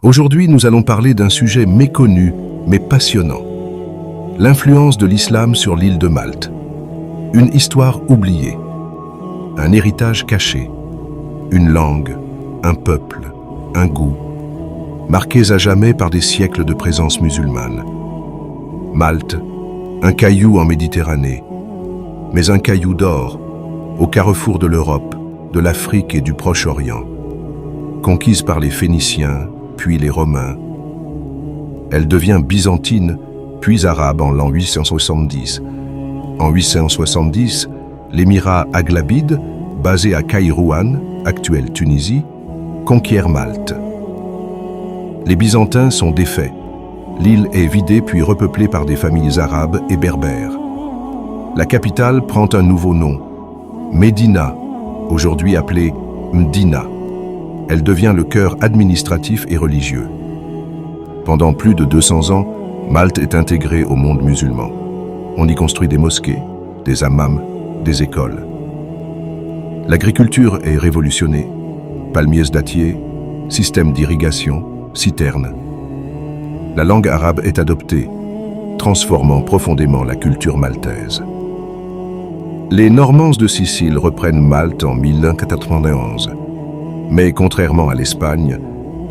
Aujourd'hui, nous allons parler d'un sujet méconnu mais passionnant. L'influence de l'islam sur l'île de Malte. Une histoire oubliée. Un héritage caché. Une langue, un peuple, un goût, marqués à jamais par des siècles de présence musulmane. Malte, un caillou en Méditerranée, mais un caillou d'or, au carrefour de l'Europe, de l'Afrique et du Proche-Orient. Conquise par les Phéniciens, puis les Romains. Elle devient byzantine, puis arabe en l'an 870. En 870, l'émirat aghlabide, basé à Kairouan, actuelle Tunisie, conquiert Malte. Les Byzantins sont défaits. L'île est vidée puis repeuplée par des familles arabes et berbères. La capitale prend un nouveau nom, Médina, aujourd'hui appelée Mdina. Elle devient le cœur administratif et religieux. Pendant plus de 200 ans, Malte est intégrée au monde musulman. On y construit des mosquées, des hammams, des écoles. L'agriculture est révolutionnée. Palmiers dattiers, système d'irrigation, citernes. La langue arabe est adoptée, transformant profondément la culture maltaise. Les Normands de Sicile reprennent Malte en 1191. Mais contrairement à l'Espagne,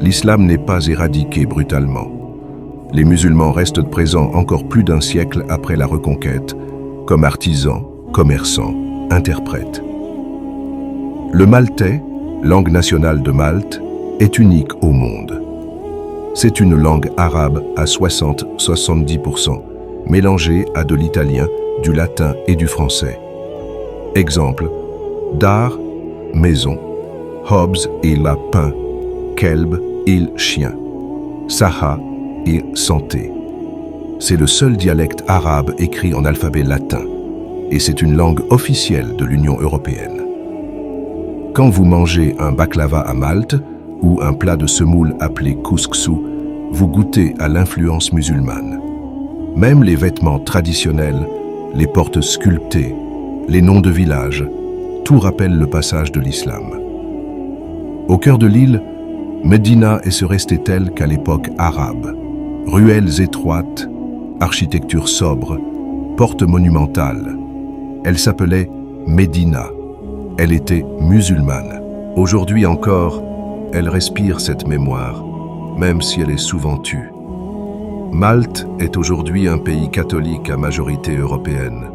l'islam n'est pas éradiqué brutalement. Les musulmans restent présents encore plus d'un siècle après la reconquête, comme artisans, commerçants, interprètes. Le maltais, langue nationale de Malte, est unique au monde. C'est une langue arabe à 60-70%, mélangée à de l'italien, du latin et du français. Exemple, dar, maison, Hobbs et lapin, kelb et chien, saha et santé. C'est le seul dialecte arabe écrit en alphabet latin et c'est une langue officielle de l'Union européenne. Quand vous mangez un baklava à Malte ou un plat de semoule appelé couscous, vous goûtez à l'influence musulmane. Même les vêtements traditionnels, les portes sculptées, les noms de villages, tout rappelle le passage de l'islam. Au cœur de l'île, Médina est se restée telle qu'à l'époque arabe. Ruelles étroites, architecture sobre, portes monumentales. Elle s'appelait Médina. Elle était musulmane. Aujourd'hui encore, elle respire cette mémoire, même si elle est souvent tue. Malte est aujourd'hui un pays catholique à majorité européenne.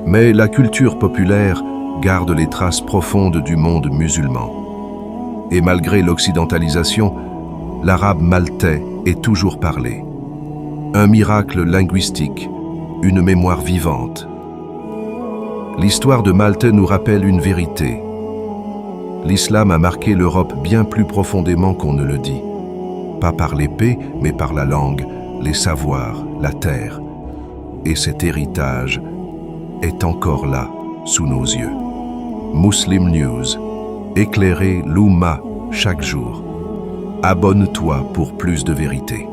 Mais la culture populaire garde les traces profondes du monde musulman. Et malgré l'occidentalisation, l'arabe maltais est toujours parlé. Un miracle linguistique, une mémoire vivante. L'histoire de Malte nous rappelle une vérité. L'islam a marqué l'Europe bien plus profondément qu'on ne le dit. Pas par l'épée, mais par la langue, les savoirs, la terre. Et cet héritage est encore là, sous nos yeux. Muslim News. Éclairer l'Oumma chaque jour. Abonne-toi pour plus de vérité.